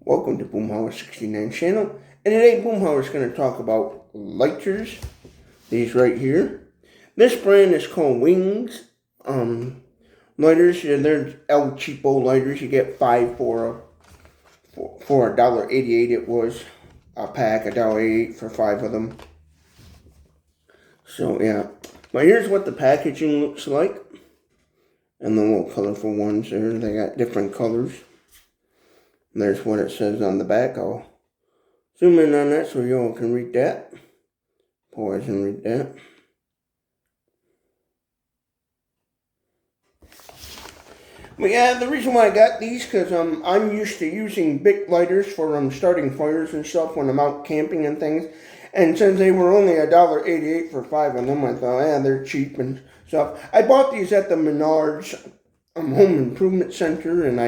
Welcome to Boomhauer69 channel, and today Boomhauer is going to talk about lighters. These right here. This brand is called Wings lighters. They're El Cheapo lighters. You get 5 for $1.88. It was a pack, $1.88 for 5 of them. So yeah, but here's what the packaging looks like, and the little colorful ones there. They got different colors. There's what it says on the back. I'll zoom in on that so you all can read that. Pause and read that. But yeah, the reason why I got these, because I'm used to using Bic lighters for starting fires and stuff when I'm out camping and things. And since they were only $1.88 for 5 of them, I thought, yeah, they're cheap and stuff. I bought these at the Menards Home Improvement Center, and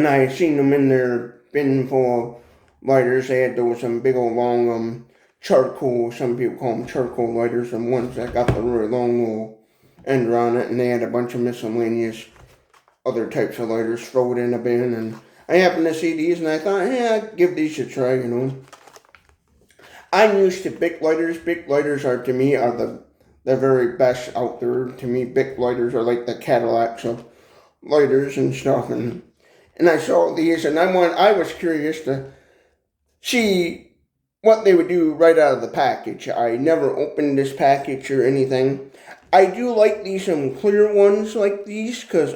I seen them in their bin full of lighters. They had those big old long charcoal, some people call them charcoal lighters, and ones that got the really long little end on it, and they had a bunch of miscellaneous other types of lighters. Throw it in a bin, and I happened to see these, and I thought, I'd give these a try, you know. I'm used to Bic lighters. Bic lighters are, to me, the very best out there. To me, Bic lighters are like the Cadillacs of lighters and stuff, and I saw these, and I was curious to see what they would do right out of the package. I never opened this package or anything. I do like these clear ones like these, because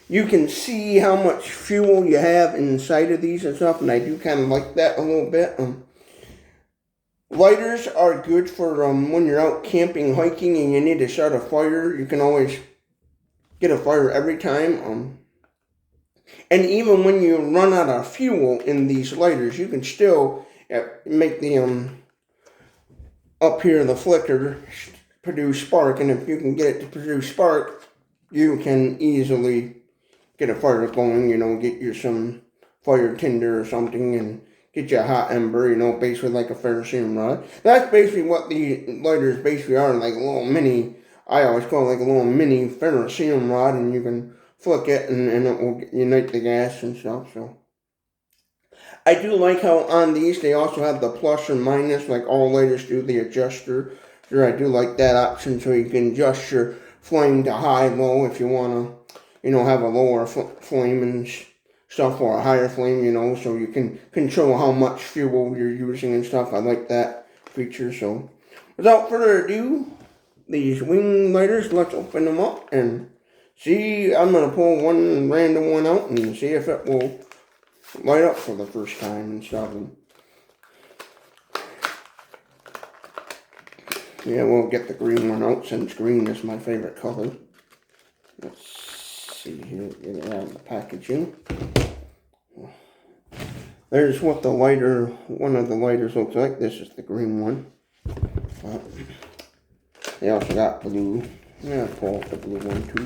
you can see how much fuel you have inside of these and stuff, and I do kind of like that a little bit. Lighters are good for when you're out camping, hiking, and you need to start a fire. You can always get a fire every time. And even when you run out of fuel in these lighters, you can still make the up here the flicker produce spark. And if you can get it to produce spark, you can easily get a fire going. You know, get you some fire tinder or something, and get you a hot ember. You know, basically like a ferrocerium rod. That's basically what the lighters basically are, like a little mini. I always call it like a little mini ferrocerium rod, and you can flick it, and it will ignite the gas and stuff. So I do like how on these they also have the plus or minus, like all lighters do, the adjuster. Sure, I do like that option, so you can adjust your flame to high, low if you want to, have a lower flame and stuff, or a higher flame, so you can control how much fuel you're using and stuff. I like that feature. So without further ado, these wing lighters, let's open them up and see. I'm going to pull one random one out and see if it will light up for the first time and stuff. Yeah, we'll get the green one out since green is my favorite color. Let's see here, get it out of the packaging. There's what one of the lighters looks like. This is the green one. But they also got blue. Yeah, pull out the blue one too.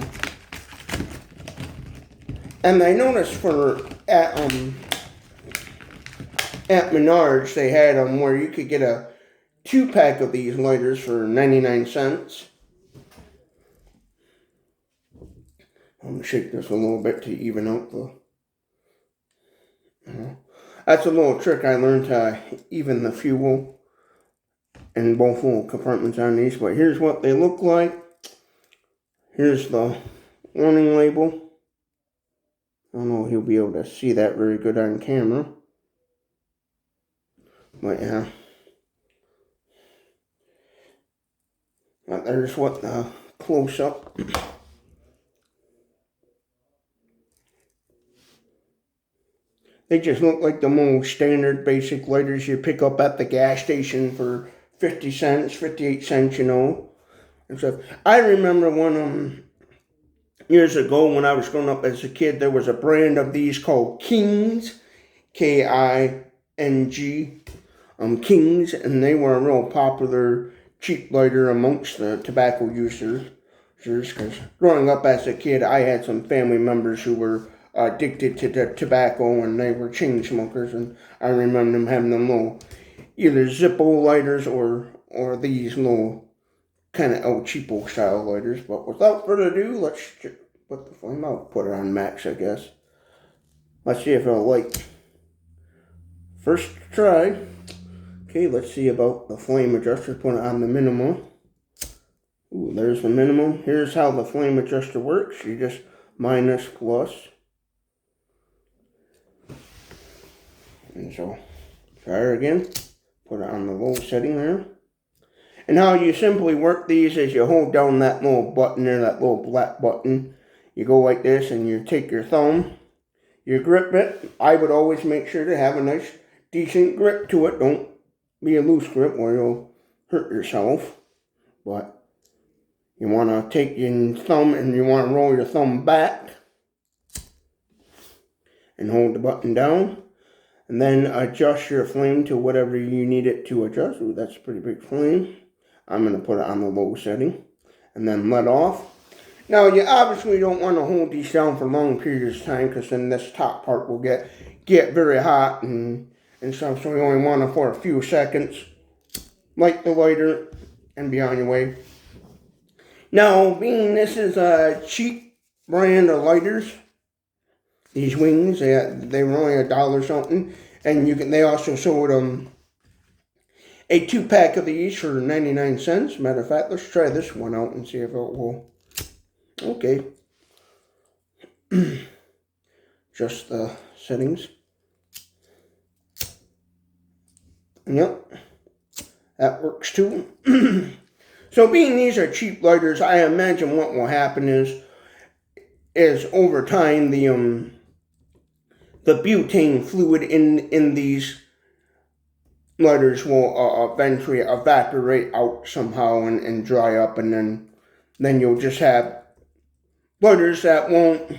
And I noticed at Menards they had where you could get a 2-pack of these lighters for 99 cents. I'm gonna shake this a little bit to even out the. That's a little trick I learned to even the fuel in both little compartments on these. But here's what they look like. Here's the warning label. I don't know if you'll be able to see that very good on camera. But yeah. There's what the close-up. They just look like the most standard basic lighters you pick up at the gas station for 50 cents, 58 cents, and stuff. I remember one years ago when I was growing up as a kid, there was a brand of these called Kings, K-I-N-G, Kings, and they were a real popular cheap lighter amongst the tobacco users. Because growing up as a kid, I had some family members who were addicted to the tobacco, and they were chain smokers, and I remember them having them little either Zippo lighters or these little kind of El Cheapo style lighters. But without further ado, let's put the flame out. Put it on max, I guess. Let's see if it'll light. First try. Okay, let's see about the flame adjuster. Put it on the minimum. Ooh, there's the minimum. Here's how the flame adjuster works. You just minus, plus. And so, try her again. Put it on the low setting there. And how you simply work these is you hold down that little button there, that little black button. You go like this and you take your thumb, you grip it. I would always make sure to have a nice, decent grip to it. Don't be a loose grip or you'll hurt yourself. But you want to take your thumb and you want to roll your thumb back and hold the button down. And then adjust your flame to whatever you need it to adjust. Ooh, that's a pretty big flame. I'm going to put it on the low setting. And then let off. Now, you obviously don't want to hold these down for long periods of time, because then this top part will get very hot and stuff. So you only want it for a few seconds. Light the lighter and be on your way. Now, being this is a cheap brand of lighters, these wings, they were only $1 something, and they also sold a 2-pack of these for 99 cents. Matter of fact, let's try this one out and see if it will. Okay. Just the settings. Yep. That works too. So being these are cheap lighters, I imagine what will happen is over time the butane fluid in these lighters will eventually evaporate out somehow and dry up, and then you'll just have lighters that won't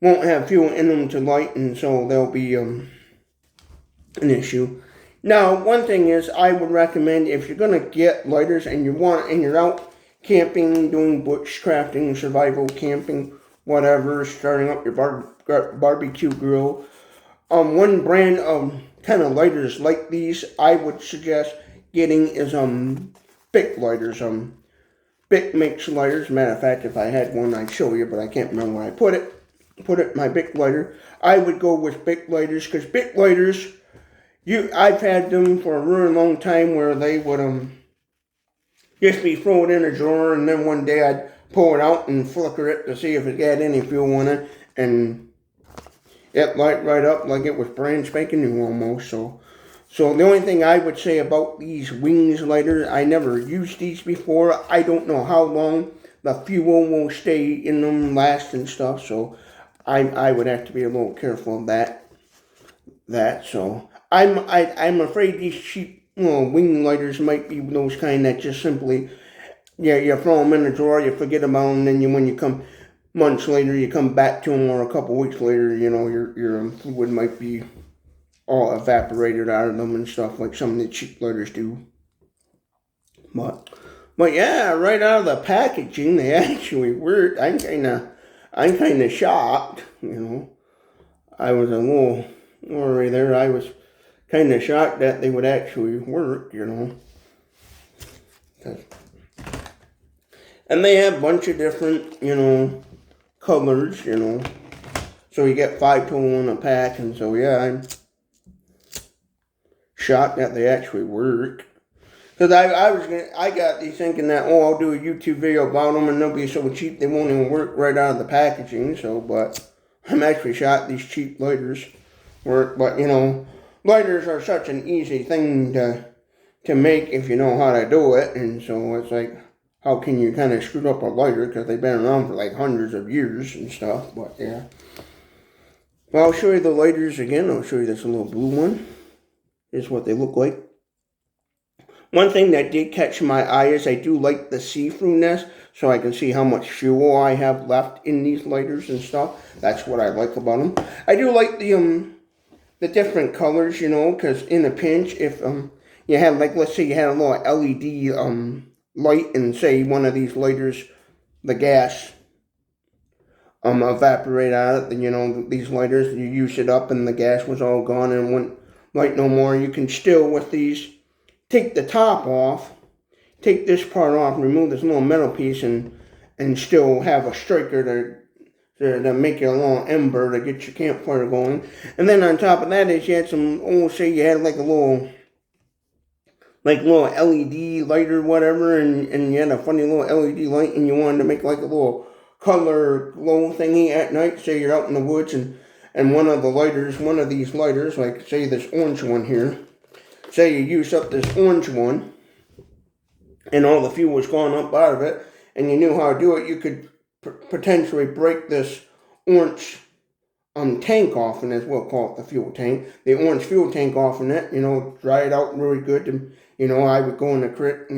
have fuel in them to light, and so there'll be an issue. Now, one thing is, I would recommend, if you're gonna get lighters and you're out camping, doing bushcrafting, survival camping, whatever, starting up your barbecue grill, one brand of kind of lighters like these I would suggest getting is Bic lighters. Bic makes lighters. Matter of fact, if I had one, I'd show you, but I can't remember where I put it. My Bic lighter. I would go with Bic lighters, because Bic lighters, I've had them for a really long time, where they would just be thrown in a drawer, and then one day I'd pull it out and flicker it to see if it had any fuel in it, and it light right up like it was brand spanking new almost. So the only thing I would say about these wings lighters, I never used these before. I don't know how long the fuel will stay in them, last and stuff. So I would have to be a little careful of that. So I'm afraid these cheap wing lighters might be those kind that just simply, you throw them in the drawer, you forget about them, and then when you come months later, you come back to them, or a couple weeks later, your fluid might be all evaporated out of them and stuff, like some of the cheap lighters do. But yeah, right out of the packaging, they actually work. I'm kind of shocked. I was a little worried there. I was kind of shocked that they would actually work. And they have a bunch of different, colors. So you get 5 total in a pack, and so yeah, I'm shocked that they actually work. Because I got these thinking that, I'll do a YouTube video about them and they'll be so cheap they won't even work right out of the packaging. So, but I'm actually shocked these cheap lighters work. But lighters are such an easy thing to make if you know how to do it, and so it's like, how can you kind of screw up a lighter, because they've been around for like hundreds of years and stuff. But yeah. Well, I'll show you the lighters again. I'll show you this little blue one. Here's what they look like. One thing that did catch my eye is I do like the see-throughness, so I can see how much fuel I have left in these lighters and stuff. That's what I like about them. I do like the different colors, because in a pinch, if you had, like, let's say you had a little LED light, and say one of these lighters, the gas evaporate out of these lighters, you use it up and the gas was all gone and wouldn't light no more. You can still, with these, take the top off, take this part off, remove this little metal piece, and still have a striker to make you a little ember to get your campfire going. And then on top of that is you had some, say you had like a little LED light or whatever, and you had a funny little LED light, and you wanted to make like a little color glow thingy at night. Say you're out in the woods, and one of these lighters, like say this orange one here, say you use up this orange one, and all the fuel was gone up out of it, and you knew how to do it, you could potentially break this orange tank off, and as we'll call it the fuel tank, the orange fuel tank off in it, dry it out really good. And, I would go in the crit,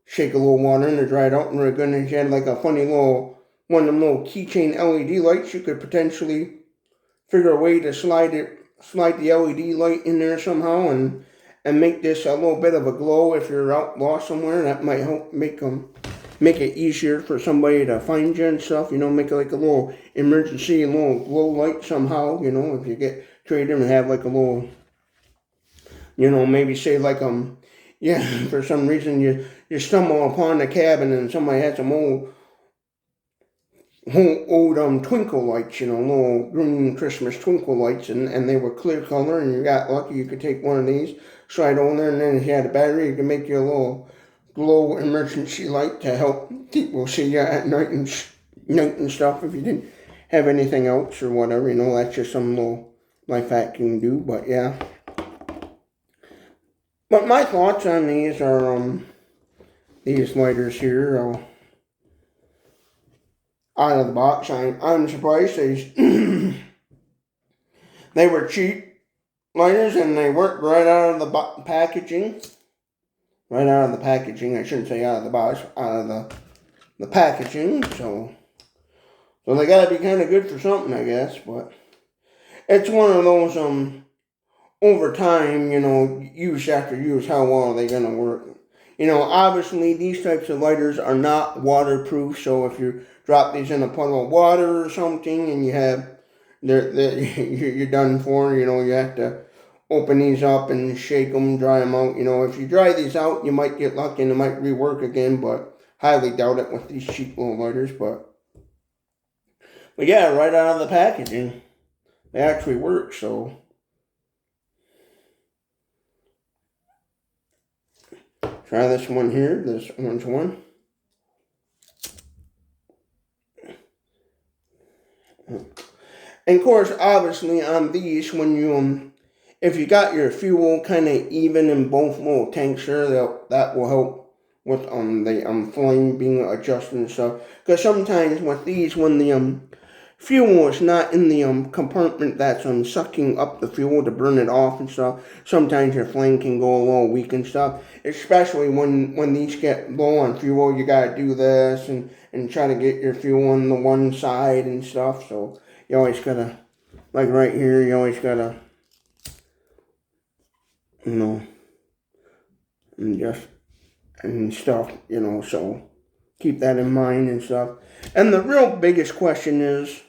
shake a little water in to dry it out really good. And if you had like a funny little, one of them little keychain LED lights, you could potentially figure a way to slide the LED light in there somehow and make this a little bit of a glow if you're out lost somewhere. That might help make it easier for somebody to find you and stuff, make it like a little emergency, little glow light somehow, if you get traded and have like a little, maybe say like, for some reason you stumble upon the cabin and somebody had some old twinkle lights, little green Christmas twinkle lights, and they were clear color, and you got lucky, you could take one of these, slide on there, and then if you had a battery, you could make you a little glow emergency light to help people see you at night and stuff if you didn't have anything else or whatever. That's just some little life hack you can do. But yeah. But my thoughts on these are these lighters here. Out of the box, I'm surprised they were cheap lighters and they worked right out of the packaging. Right out of the packaging. I shouldn't say out of the box, out of the packaging. So they gotta be kind of good for something, I guess. But it's one of those over time, use after use, how well are they gonna work? Obviously these types of lighters are not waterproof. So if you drop these in a puddle of water or something, and you're done for. You have to open these up and shake them, dry them out. If you dry these out, you might get lucky and it might rework again, but highly doubt it with these cheap little lighters. But yeah, right out of the packaging, they actually work. So try this one here, this orange one. And of course, obviously on these, when you if you got your fuel kind of even in both little tanks here, that will help with the flame being adjusted and stuff. Because sometimes with these, when the fuel is not in the compartment that's sucking up the fuel to burn it off and stuff, sometimes your flame can go a little weak and stuff. Especially when these get low on fuel, you gotta do this and try to get your fuel on the one side and stuff. So you always gotta, like right here, you always gotta, and stuff, so keep that in mind and stuff. And the real biggest question is,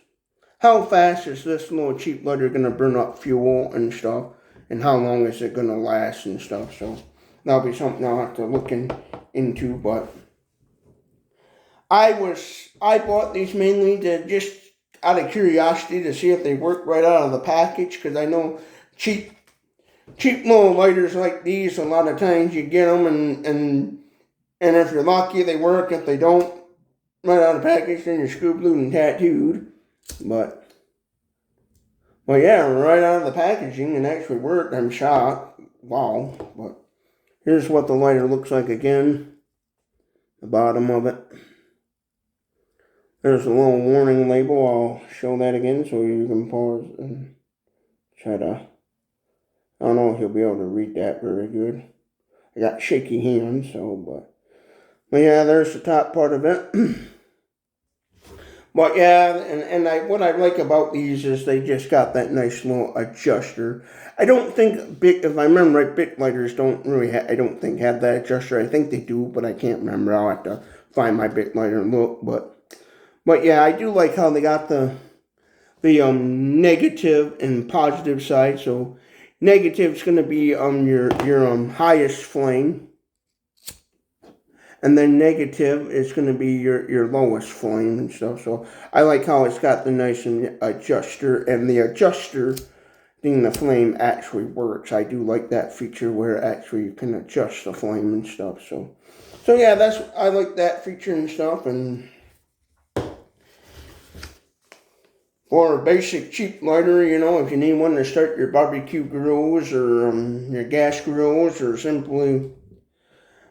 how fast is this little cheap lighter going to burn up fuel and stuff? And how long is it going to last and stuff? So that'll be something I'll have to look into. But I bought these mainly to just out of curiosity to see if they work right out of the package. Because I know cheap little lighters like these, a lot of times you get them and if you're lucky they work. If they don't, right out of the package, then you're screw glued and tattooed. But yeah, right out of the packaging, it actually worked. I'm shocked. Wow. But here's what the lighter looks like again. The bottom of it. There's a little warning label. I'll show that again so you can pause and try to. I don't know if you'll be able to read that very good. I got shaky hands, but yeah, there's the top part of it. But yeah, and what I like about these is they just got that nice little adjuster. I don't think if I remember right, Bic lighters don't really I don't think have that adjuster. I think they do, but I can't remember. I'll have to find my Bic lighter and look. But yeah, I do like how they got the negative and positive side. So negative is going to be your highest flame, and then negative is going to be your lowest flame and stuff. So I like how it's got the nice adjuster, and the adjuster thing, the flame actually works. I do like that feature where actually you can adjust the flame and stuff. So yeah, I like that feature and stuff. And for a basic cheap lighter, you know, if you need one to start your barbecue grills or your gas grills, or simply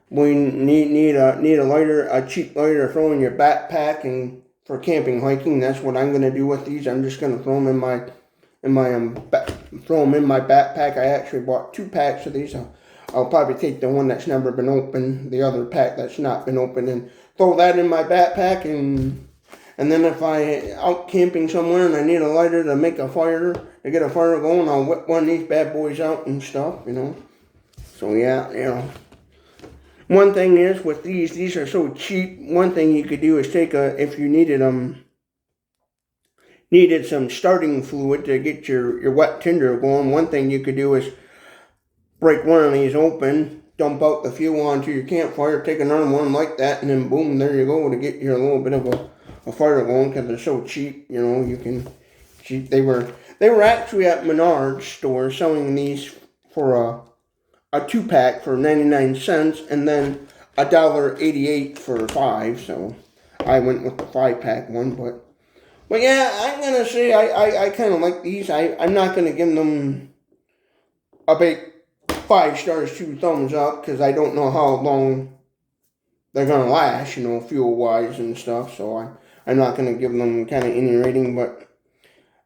we need a lighter, a cheap lighter to throw in your backpack and for camping, hiking, that's what I'm gonna do with these. I'm just gonna throw them in my throw them in my backpack. I actually bought 2 packs of these. I'll probably take the one that's never been opened, the other pack that's not been opened, and throw that in my backpack. And then if I out camping somewhere and I need a lighter to make a fire, to get a fire going, I'll whip one of these bad boys out and stuff, you know. So yeah, you know. One thing is with these are so cheap. One thing you could do is take if you needed some starting fluid to get your wet tinder going. One thing you could do is break one of these open, dump out the fuel onto your campfire, take another one like that, and then boom, there you go to get you a little bit of a fire going, because they're so cheap. You know, you can cheap. They were actually at Menards store selling these for a 2-pack for 99 cents, and then $1.88 for 5. So I went with the 5-pack one, but yeah, I'm gonna say I kind of like these. I'm not gonna give them a big 5 stars, 2 thumbs up, because I don't know how long they're gonna last, you know, fuel wise and stuff. So I'm not gonna give them kind of any rating. But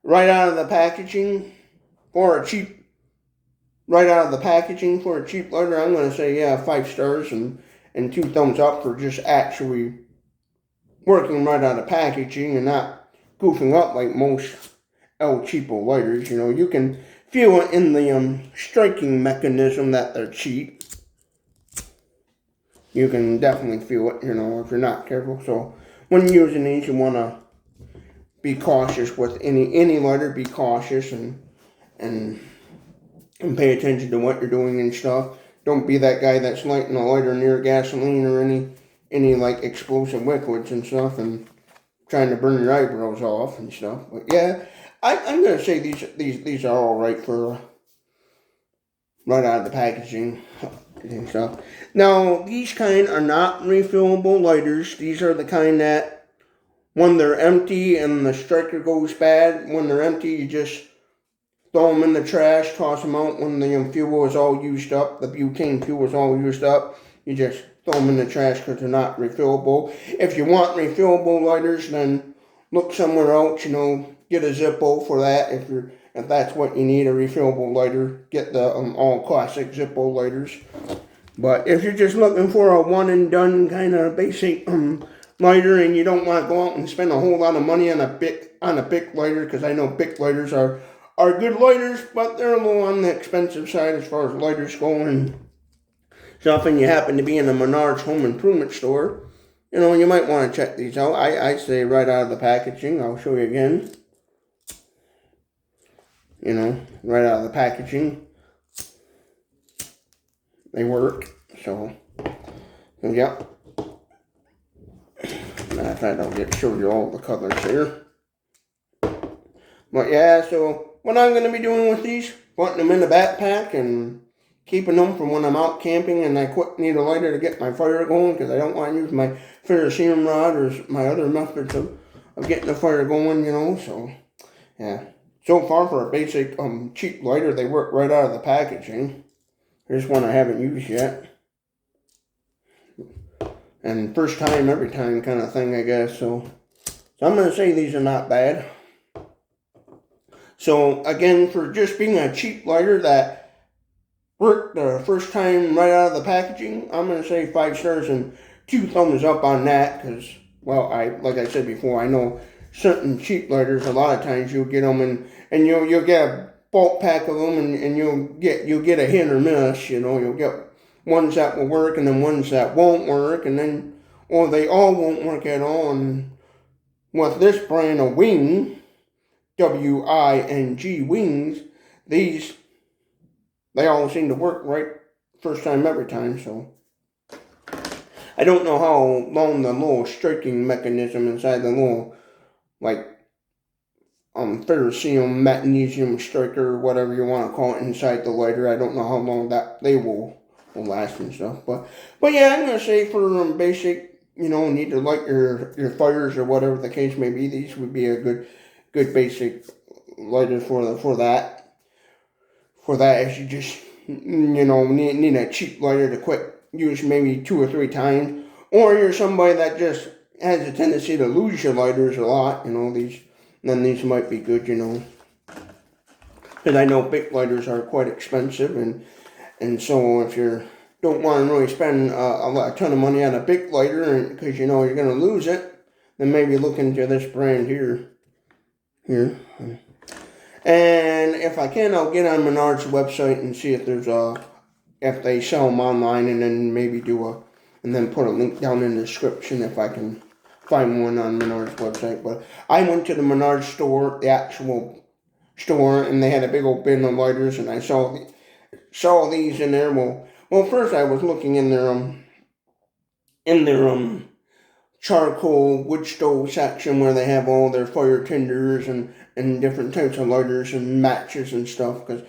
right out of the packaging for a cheap lighter, I'm gonna say yeah, 5 stars and 2 thumbs up for just actually working right out of packaging and not goofing up like most El Cheapo lighters. You know, you can feel it in the striking mechanism that they're cheap. You can definitely feel it, you know, if you're not careful. So when using these, you want to be cautious with any lighter. Be cautious and pay attention to what you're doing and stuff. Don't be that guy that's lighting a lighter near gasoline or any like explosive liquids and stuff and trying to burn your eyebrows off and stuff. But yeah, I'm gonna say these are all right for right out of the packaging and stuff. Now these kind are not refillable lighters. These are the kind that when they're empty and the striker goes bad, when they're empty, you just throw them in the trash, toss them out when the fuel is all used up. The butane fuel is all used up. You just throw them in the trash because they're not refillable. If you want refillable lighters, then look somewhere else. You know, get a Zippo for that. If that's what you need, a refillable lighter, get the all classic Zippo lighters. But if you're just looking for a one and done kind of basic lighter, and you don't want to go out and spend a whole lot of money on a Bic lighter, because I know Bic lighters are good lighters, but they're a little on the expensive side as far as lighters go and stuff, and you happen to be in a Menards home improvement store, you know, you might want to check these out. I say right out of the packaging. I'll show you again. You know, right out of the packaging, they work. So yeah. Matter of fact, I'll show you all the colors here. But yeah, so what I'm going to be doing with these, putting them in the backpack and keeping them from when I'm out camping and I need a lighter to get my fire going, because I don't want to use my ferrocerium rod or my other methods of getting the fire going, you know. So yeah, so far for a basic cheap lighter, they work right out of the packaging. Here's one I haven't used yet. And first time, every time kind of thing, I guess. So I'm going to say these are not bad. So again, for just being a cheap lighter that worked the first time right out of the packaging, I'm going to say 5 stars and 2 thumbs up on that. Because, well, like I said before, I know certain cheap lighters, a lot of times you'll get them and you'll get a bulk pack of them and you'll get a hit or miss. You know, you'll get ones that will work and then ones that won't work, and then, or they all won't work at all. And with this brand of Wing, W-I-N-G, Wings, they all seem to work right first time every time. So I don't know how long the little striking mechanism inside the little, like, ferrocerium, magnesium striker, whatever you want to call it, inside the lighter. I don't know how long that they will last and stuff. But yeah, I'm going to say for basic, need to light your fires or whatever the case may be, these would be a good basic lighter for that. For that, if you just, need a cheap lighter to quick use maybe 2 or 3 times. Or you're somebody that just has a tendency to lose your lighters a lot, then these might be good, Because I know big lighters are quite expensive, and so if you don't want to really spend a ton of money on a big lighter, because you're going to lose it, then maybe look into this brand here. And if I can, I'll get on Menards' website and see if there's if they sell them online, and then maybe and then put a link down in the description if I can find one on Menards' website. But I went to the Menards store, the actual store, and they had a big old bin of lighters, and I saw these in there. Well, first I was looking in their charcoal wood stove section where they have all their fire tinders and different types of lighters and matches and stuff, because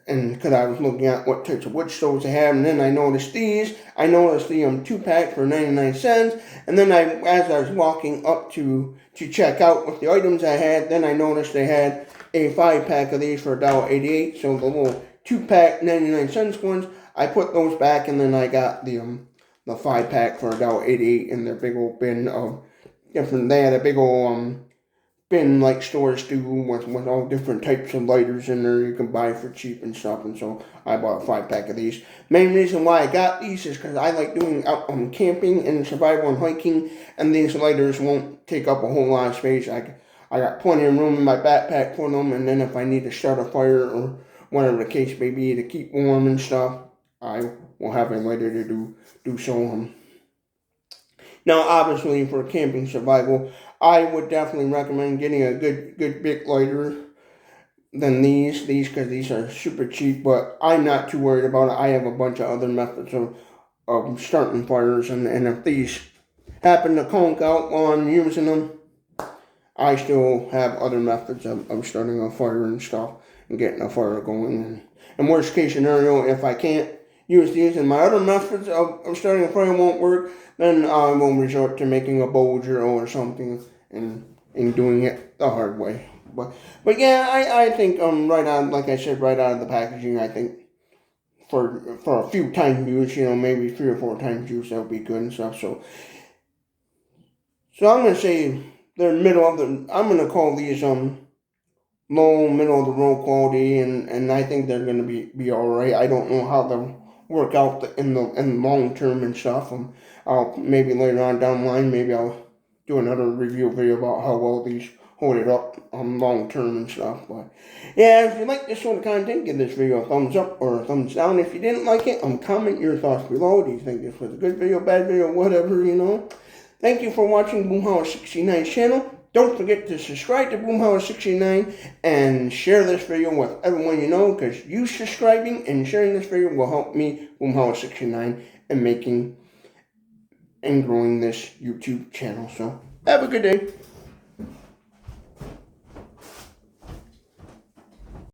I was looking at what types of wood stoves they have, and then I noticed these. I noticed the 2-pack for 99 cents, and then as I was walking up to check out what the items I had, then I noticed they had a 5-pack of these for $1.88, so the little 2-pack 99 cents ones, I put those back, and then I got the 5-pack for $1.88 in their big old bin of different. They had a big old bin like stores do with all different types of lighters in there you can buy for cheap and stuff. And so I bought a 5-pack of these. Main reason why I got these is because I like doing out camping and survival and hiking, and these lighters won't take up a whole lot of space. I got plenty of room in my backpack for them, and then if I need to start a fire or whatever the case may be to keep warm and stuff, I will have a lighter to do so. Now, obviously, for camping survival, I would definitely recommend getting a good big lighter than these because these are super cheap. But I'm not too worried about it. I have a bunch of other methods of starting fires, and if these happen to conk out while I'm using them, I still have other methods of starting a fire and stuff and getting a fire going. And worst case scenario, if I can't use these and my other methods of starting a fire won't work, then I will resort to making a bowl drill or something and doing it the hard way. But yeah, I think right on, like I said, right out of the packaging, I think for a few times use, maybe 3 or 4 times use, that would be good and stuff. So I'm gonna say they're I'm gonna call these low, middle of the road quality, and I think they're gonna be all right. I don't know how they'll work out in the long term and stuff. I'll maybe later on down the line, maybe I'll do another review video about how well these hold it up long term and stuff. But yeah, if you like this sort of content, give this video a thumbs up or a thumbs down. If you didn't like it, comment your thoughts below. Do you think this was a good video, bad video, whatever, Thank you for watching Boomhauer69's channel. Don't forget to subscribe to Boomhauer69 and share this video with everyone you know, because you subscribing and sharing this video will help me, Boomhauer69, in making and growing this YouTube channel. So, have a good day.